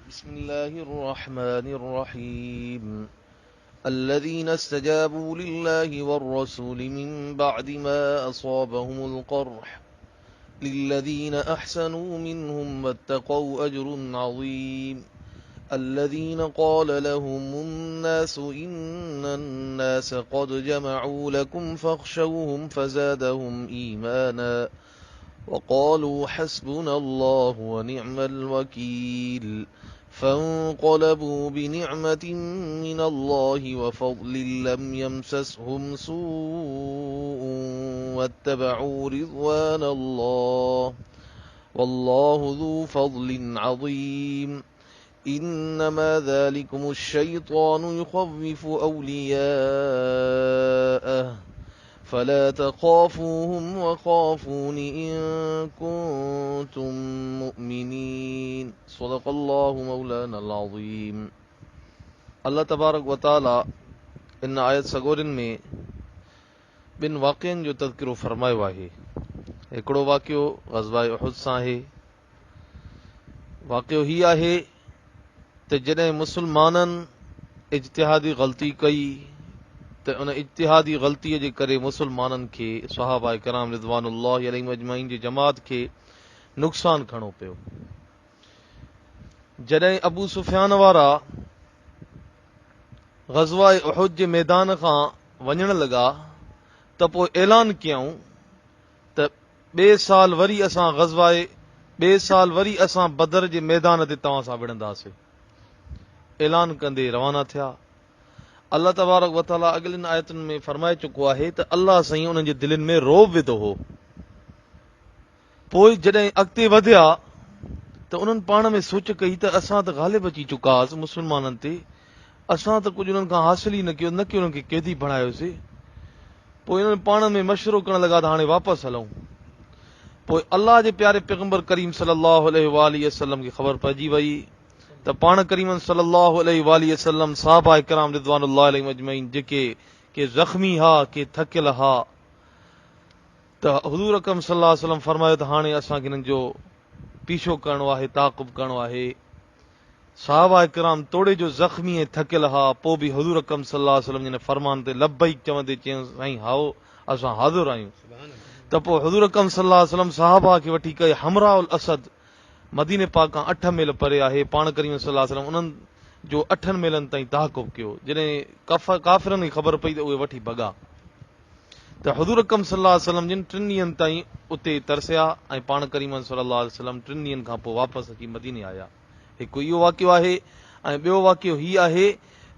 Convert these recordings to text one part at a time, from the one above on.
بسم الله الرحمن الرحيم الذين استجابوا لله والرسول من بعد ما أصابهم القرح للذين أحسنوا منهم واتقوا أجر عظيم الذين قال لهم الناس إن الناس قد جمعوا لكم فاخشوهم فزادهم إيمانا وقالوا حسبنا الله ونعم الوكيل فانقلبوا بنعمة من الله وفضل لم يمسسهم سوء واتبعوا رضوان الله والله ذو فضل عظيم إنما ذلكم الشيطان يخوف أولياءه فلا تخافوهم وخافون إن كنتم مؤمنين صدق الله مولانا العظيم. अल्लाह तबारक व ताला इन आयत सगोरिन में ॿिनि वाक़ियनि जो तज़किरो फरमायो आहे. हिकिड़ो वाक़ियो ग़ज़वाए उहुद सां आहे. वाक़ियो ही आहे त जॾहिं मुसलमाननि इज्तिहादी ग़लती कई त उन इज्तिहादी ग़लतीअ जे करे मुसलमाननि खे सहाबा किराम रिज़वानुल्लाहि अलैहिम अजमईन जी जमात खे नुक़सान खणो पियो. जॾहिं अबू सुफ़ियान वारा ग़ज़वाए उहुद जे मैदान खां वञण लॻा त पोइ ऐलान कयऊं त ॿिए साल वरी असां बदर जे मैदान ते तव्हां सां विढ़ंदासीं. ऐलान कंदे रवाना थिया. अल्लाह तबारक व तआला अॻिलिन आयतुनि में फरमाए चुको आहे त अल्लाह साईं उन्हनि जे दिलनि में रोब विधो हो. पोइ जॾहिं अॻिते वधिया त उन्हनि पाण में सोच कई त असां त ग़ालिब अची चुकासीं मुस्लमाननि ते, असां त कुझु उन्हनि खां हासिल ई न कयो, न की उन्हनि खे कैदी बणायोसीं. पोइ उन्हनि पाण में मशवरो करण लॻा त हाणे वापसि हलूं. पोइ अल्लाह जे प्यारे पैगंबर करीम सल्लल्लाहु अलैहि वसल्लम खे ख़बर पइजी वई त पाण करीम सल्लल्लाहु अलैहि वसल्लम साहबा किराम रिज़वानुल्लाहि अलैहिम अजमईन जेके के ज़ख़्मी हा, के थकियल हा, त हुज़ूर अकरम सल्लल्लाहु अलैहि वसल्लम फरमायो त हाणे असांखे हिननि जो पीछो करणो आहे, ताक़ुब करणो आहे. साहबा किराम तोड़े जो ज़ख़्मी ऐं थकियल हा. पोइ बि हुज़ूर अकरम सल्लल्लाहु अलैहि वसल्लम जे फरमान ते लब्बैक चवंदे चयूं साईं हाओ असां हाज़िर आहियूं. त पोइ हुज़ूर अकरम सल्लल्लाहु अलैहि वसल्लम साहबा खे वठी करे हमराउल असद मदीने पाक खां 8 मील परे आहे, पाण करीम सल्लल्लाहु अलैहि वसल्लम उन्हनि जो 8 मीलनि ताईं ताक़ुब कयो. जॾहिं काफ़िरनि खे ख़बर पई त उहे वठी भॻा त हुज़ूर अकरम सल्लल्लाहु अलैहि वसल्लम जिन 3 ॾींहंनि ताईं उते तरसिया ऐं पाण करीम सल्लल्लाहु अलैहि वसल्लम 3 ॾींहंनि खां पोइ वापसि अची मदीने आया. हिकु इहो वाक़ियो आहे. ऐं ॿियो वाक़ियो हीउ आहे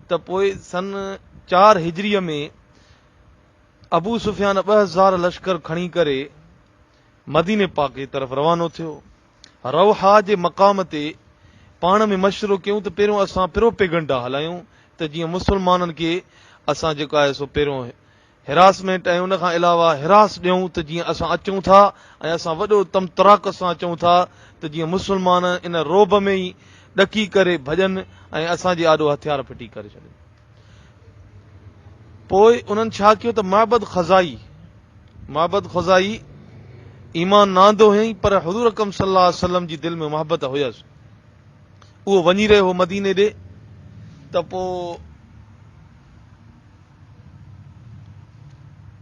त पोइ सन 4 हिजरीअ में अबू सुफ़ियान 2000 लश्कर खणी करे मदीने पाक जी तरफ़ रवानो थियो. रौहा जे मक़ाम ते पाण में मशवरो कयूं त पहिरियों असां प्रोपेगंडा हलायूं त जीअं मुसलमाननि खे असां जेको आहे सो पहिरियों हिरासमेंट ऐं उन खां अलावा हिरास ॾियूं त जीअं असां अचूं था ऐं असां वॾो तमतराक सां अचूं था त जीअं मुसलमान इन रोब में ई ॾकी करे भॼनि ऐं असांजे आॾो हथियार फिटी करे छॾनि. पोइ उन्हनि छा कयो त महबद ख़ज़ाई ईमान न आंदो हुयईं, पर हुज़ूर अकरम सल्लल्लाहु अलैहि वसल्लम जी दिलि में मोहबत हुयसि. उहो वञी रहियो मदीने ॾे. त पोइ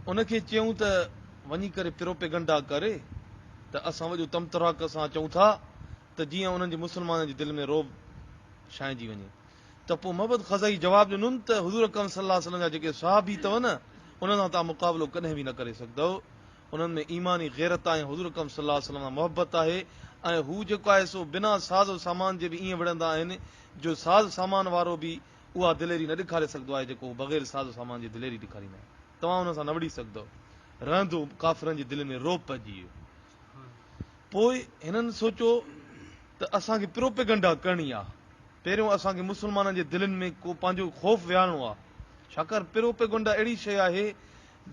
उनखे चयूं त वञी करे प्रोपेगंडा करे त असां वॾो तमतराक सां अचूं था त जीअं उन्हनि जे मुसलमाननि जी दिलि में रोब छांइजी वञे. त पोइ महबद ख़ज़ाई जवाबु ॾिनुनि त हुज़ूर अकरम सल्लल्लाहु अलैहि वसल्लम जा जेके सहाबी अथव न उन्हनि सां तव्हां मुक़ाबिलो कॾहिं बि न करे सघंदव. उन्हनि में ईमानी गैरत आहे, हुज़ूर अकरम सल्लल्लाहु अलैहि वसल्लम सां मोहबत आहे. ऐं हू जेको आहे सो बिना साज़ो सामान जे बि ईअं विढ़ंदा आहिनि जो साज़ सामान वारो बि उहा दिलेरी न ॾेखारे सघंदो आहे जेको बग़ैर साज़ो सामान जी दिलेरी ॾेखारींदा आहिनि. तव्हां हुन सां न विढ़ी सघंदव. रहंदो काफ़िरनि जी दिलि में रोब पइजी वियो. पोइ हिननि सोचियो त असांखे प्रोपेगंडा करणी आहे. पहिरियों असांखे मुसलमाननि जे दिलनि में को पंहिंजो ख़ौफ़ विहारणो आहे. छाकाणि प्रोपेगंडा अहिड़ी शइ आहे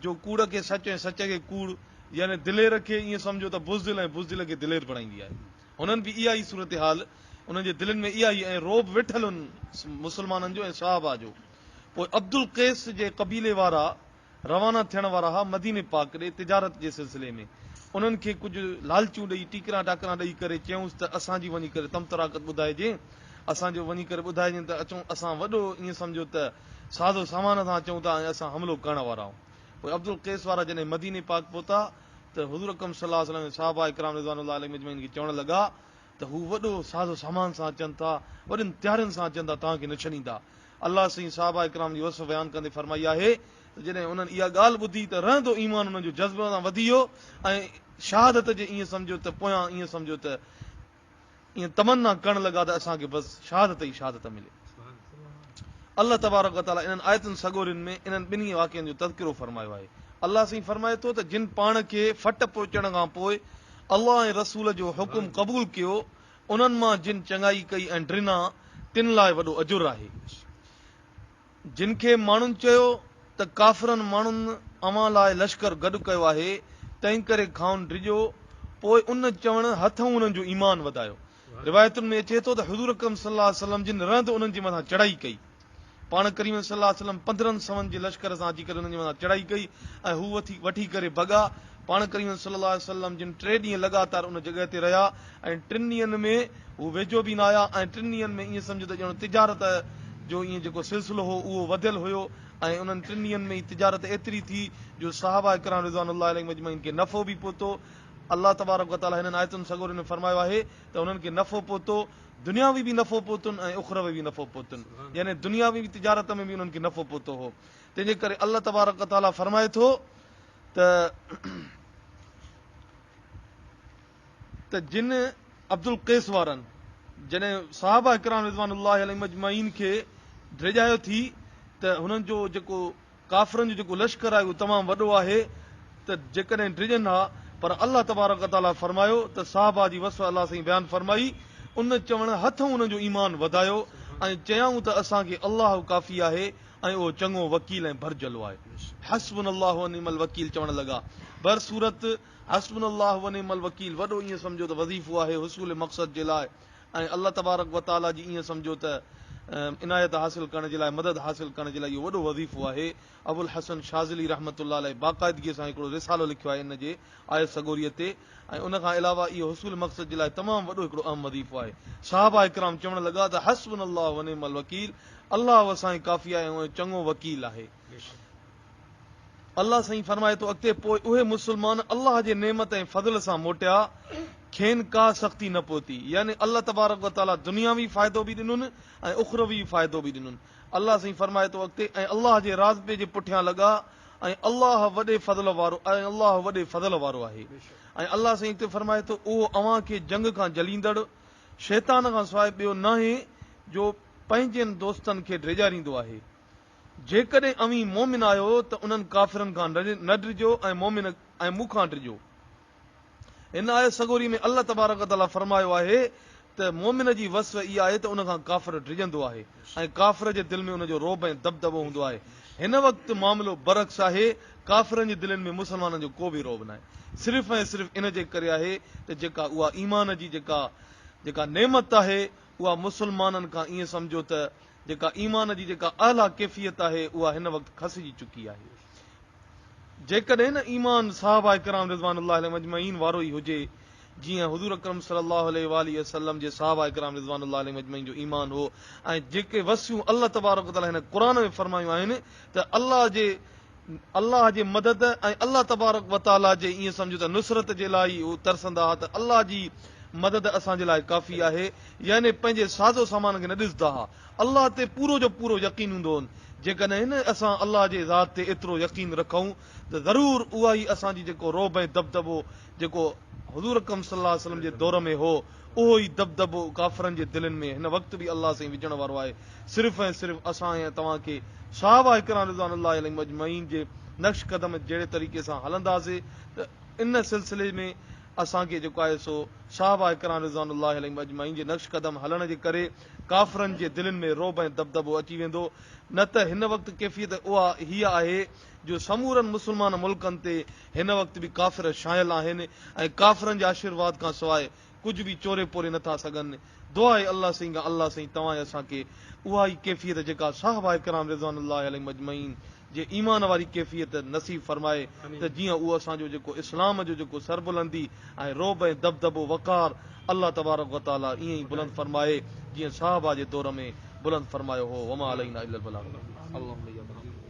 जो कूड़ खे सच ऐं सच खे कूड़, यानी दिलेर खे ईअं सम्झो त बुज़दिल ऐं बुज़दिल खे दिलेर बणाईंदी आहे. हुननि बि इहा ई सूरत हाल, उन्हनि जे दिलनि में इहा ई ऐं रोब वेठल मुसलमाननि जो ऐं सहाबा जो. पोइ अब्दुल कैस जे क़बीले वारा रवाना थियण वारा हुआ मदीने पाक ॾे तिजारत जे सिलसिले में. उन्हनि खे कुझु लालचूं ॾेई टीकरा टाकरा ॾेई करे चयूंसि त असांजी वञी करे तमतराकत ॿुधाइजे असांजो वञी करे ॿुधाइजनि त अचूं असां वॾो ईअं सम्झो त सादो सामान सां अचूं था ऐं असां हमिलो करण वारा आहियूं। पोइ अब्दुल कैस वारा जॾहिं मदीने पाक पहुता त हुज़ूर अकरम सल्लल्लाहु अलैहि वसल्लम साहबा इकराम रिज़वानुल्लाह अलैहिम अजमईन खे चवण लॻा त हू वॾो सादो सामान सां अचनि था, वॾियुनि तयारियुनि सां अचनि था, तव्हांखे न छॾींदा। अलाह साईं साहबा इकराम जी वस बयानु कंदे फरमाई आहे त जॾहिं उन्हनि इहा ॻाल्हि ॿुधी त रहंदो ईमान उन्हनि जो जज़्बे सां वधी वियो ऐं शहादत जे ईअं सम्झो त पोयां ईअं सम्झो त ईअं तमन्ना करण लॻा त असांखे बसि शहादत ई शहादत मिले। अल्लाह तबारक व तआला इन्हनि आयतुनि सगोरियुनि में इन्हनि ॿिन्ही वाक़िअनि जो तज़किरो फरमायो आहे। अल्लाह साईं फरमाए थो त जिन पाण खे फट पहुचण खां पोइ अल्लाह ऐं रसूल जो हुकुम क़बूल कयो, उन्हनि मां जिन चङाई कई ऐं ड्रिना, तिन लाइ वॾो अजुर आहे। जिन खे माण्हुनि चयो त काफ़िरनि माण्हुनि अवां लाइ लश्कर गॾु कयो आहे, तंहिं करे खाउन डिॼो, पोइ उन चवण हथऊं उन्हनि जो ईमान वधायो। रिवायतुनि में अचे थो त हुज़ूर अकरम सल्लल्लाहु अलैहि वसल्लम जिन रहंद उन्हनि जे मथां चढ़ाई कई, पाण करीम सल्लल्लाहु अलैहि वसल्लम 15 सवनि जे लश्कर सां अची करे उन्हनि जे मथां चढ़ाई कई ऐं हू वठी करे भॻा। पाण करीम सल्लल्लाहु अलैहि वसल्लम जिन 3 ॾींहं लगातार उन जॻह ते रहिया ऐं 3 ॾींहंनि में हू वेझो बि न आया ऐं 3 ॾींहंनि में ईअं सम्झो त ॼण तिजारत जो ईअं जेको सिलसिलो हो उहो वधियल हुयो ऐं उन्हनि 3 ॾींहंनि में ई तिजारत एतिरी थी जो साहबा इकराम रिज़वानुल्लाह अलैहिम अजमईन खे नफ़ो बि पहुतो। अल्लाह तबारक व तआला हिननि आयतुनि सगोरियुनि में फरमायो आहे त उन्हनि खे नफ़ो पहुतो, दुनियावी बि नफ़ो पहुतुनि ऐं उखरवी बि नफ़ो पहुतुनि, यानी दुनियावी बि तिजारत में बि उन्हनि खे नफ़ो पहुतो हो। तंहिंजे करे अल्लाह तबारक व तआला फरमाए थो त जिन अब्दुल कैस वारनि जॾहिं साहबा इकराम रिज़वानुल्लाह अलैहिम अजमईन खे ड्रिॼायो थी त हुननि जो जेको काफ़िरनि जो जेको लश्कर आहे उहो तमामु वॾो आहे, त जेकॾहिं ड्रिॼनि हा पर अल्लाह तबारक व तआला फरमायो त साहबा जी वस अल्लाह साईं बयानु फरमाई, उन चवण हथऊं उन जो ईमान वधायो ऐं चयऊं त असांखे अल्लाह काफ़ी आहे ऐं उहो चङो वकील ऐं भरजलो आहे। हस्बुनल्लाहु व निअमल वकील चवण लॻा। बर सूरत हस्बुनल्लाहु व निअमल वकील वॾो ईअं सम्झो त वज़ीफ़ो आहे हुसूल मक़सद जे लाइ ऐं अल्लाह तबारक व तआला जी ईअं सम्झो त इनायत हासिल करण जे लाइ, मदद हासिल करण जे लाइ इहो वॾो वज़ीफ़ो आहे। अबुल हसन शाज़िली रहमतुल्लाह अलैह बाक़ाइदगीअ सां हिकिड़ो रिसालो लिखियो आहे इन जे आयत सगोरीअ ते ऐं उन खां अलावा इहो हुसूल मक़सद जे लाइ तमामु वॾो हिकिड़ो अहम वज़ीफ़ो आहे। साहबा इकराम चवण लॻा त हस्बुनल्लाहु व निअमल वकील, अल्लाह असांजी काफ़ी आहे ऐं चङो वकील आहे। अल्लाह साईं फरमाए थो अॻिते, पोइ उहे मुस्लमान अल्लाह जे नेमत ऐं फज़ल सां मोटिया, खेनि का सख़्ती न पहुती, यानी अल्लाह तबारक व तआला दुनियावी फ़ाइदो बि ॾिनुनि ऐं उखरवी फ़ाइदो बि ॾिनुनि। अल्लाह साईं फरमाए थो अॻिते, ऐं अल्लाह जे राज़बे जे पुठियां लॻा ऐं अल्लाह वॾे फज़ल वारो ऐं अल्लाह वॾे फज़ल वारो आहे। ऐं अल्लाह साईं हिते फरमाए थो, उहो अव्हां खे जंग खां जलींदड़ शैतान खां सवाइ ॿियो नाहे जो पंहिंजनि दोस्तनि खे ड्रिॼारींदो आहे। जेकॾहिं अवीं मोमिन आहियो त उन्हनि काफ़िरनि खां न ड्रिजो ऐं मोमिन ऐं मूंखां ड्रिजो। हिन आयत सगोरी में अल्लाह तबारक व तआला फरमायो आहे त मोमिन जी वस इहा आहे त उन खां काफ़िर ड्रिजंदो आहे ऐं काफ़िर जे दिलि में उनजो रोब ऐं दबदबो हूंदो आहे। हिन वक़्तु मामिलो बरक्स आहे, काफ़िरनि जे दिलनि में मुस्लमाननि जो को बि रोब न आहे। सिर्फ़ु ऐं सिर्फ़ु इन जे करे आहे त जेका उहा ईमान जी जेका नेमत आहे उहा मुस्लमाननि खां ईअं सम्झो त जेका ईमान जी जेका आला कैफ़ियत आहे उहा हिन वक़्तु खसिजी चुकी आहे। जेकॾहिं न ईमान साहबा इकराम रिज़वानुल्लाह अलैहिम अजमईन वारो ई हुजे जीअं हुज़ूर अकरम सल्लल्लाहु अलैहि वसल्लम जे साहबा इकराम रिज़वानुल्लाह अलैहिम अजमईन जो ईमान हो ऐं जेके वसियूं अल्लाह तबारक व तआला हिन क़ुर में फरमायूं आहिनि त अल्लाह जे मदद ऐं अल्लाह तबारक व तआला जे ईअं सम्झो त नुसरत जे लाइ उहे तरसंदा हुआ त अल्लाह जी मदद असांजे लाइ काफ़ी आहे, यानी पंहिंजे साज़ो सामान खे न ॾिसंदा हुआ, अल्लाह ते पूरो जो पूरो यकीन हूंदो हो। जेकॾहिं असां अल्लाह जे ज़ात ते एतिरो यकीन रखूं त ज़रूर उहा ई असांजी जेको रोब ऐं दबदबो जेको हुज़ूर अकरम सल्लल्लाहु अलैहि वसल्लम जे दौर में हो उहो ई दबदबो काफ़िरनि जे दिलनि में हिन वक़्तु बि अल्लाह साईं विझण वारो आहे। सिर्फ़ु ऐं सिर्फ़ु असां ऐं तव्हांखे साहबा इकराम रिज़वानुल्लाह अलैहिम अजमईन जे नक्श कदम जहिड़े तरीक़े सां हलंदासीं त इन सिलसिले में असांखे जेको आहे सो साहबा इकराम रिज़वानुल्लाह अलैहिम अजमईन जे नक्श कदम हलण जे करे काफ़िरनि जे दिलनि में रोब ऐं दबदबो अची वेंदो। न त हिन वक़्तु कैफ़ियत उहा हीअ आहे जो समूरनि मुस्लमान मुल्कनि ते हिन वक़्तु बि काफ़िर शायल आहिनि ऐं काफ़िरनि जे आशीर्वाद खां सवाइ कुझु बि चोरे पोरे नथा सघनि। दुआ आहे अल्लाह साईं तव्हां असांखे उहा ई कैफ़ियत जेका साहबा इकराम रिज़वानुल्लाह अलैहिम अजमईन जे ईमान वारी कैफ़ियत नसीब फरमाए त जीअं उहो असांजो जेको इस्लाम जो जेको सरबुलंदी ऐं रोब ऐं दबदबो वक़ार अल्लाह तबारक व तआला ईअं ई बुलंद फरमाए जीअं साहबा जे दौर में बुलंद फरमायो हो वमा अलैना इल्लल बलाग।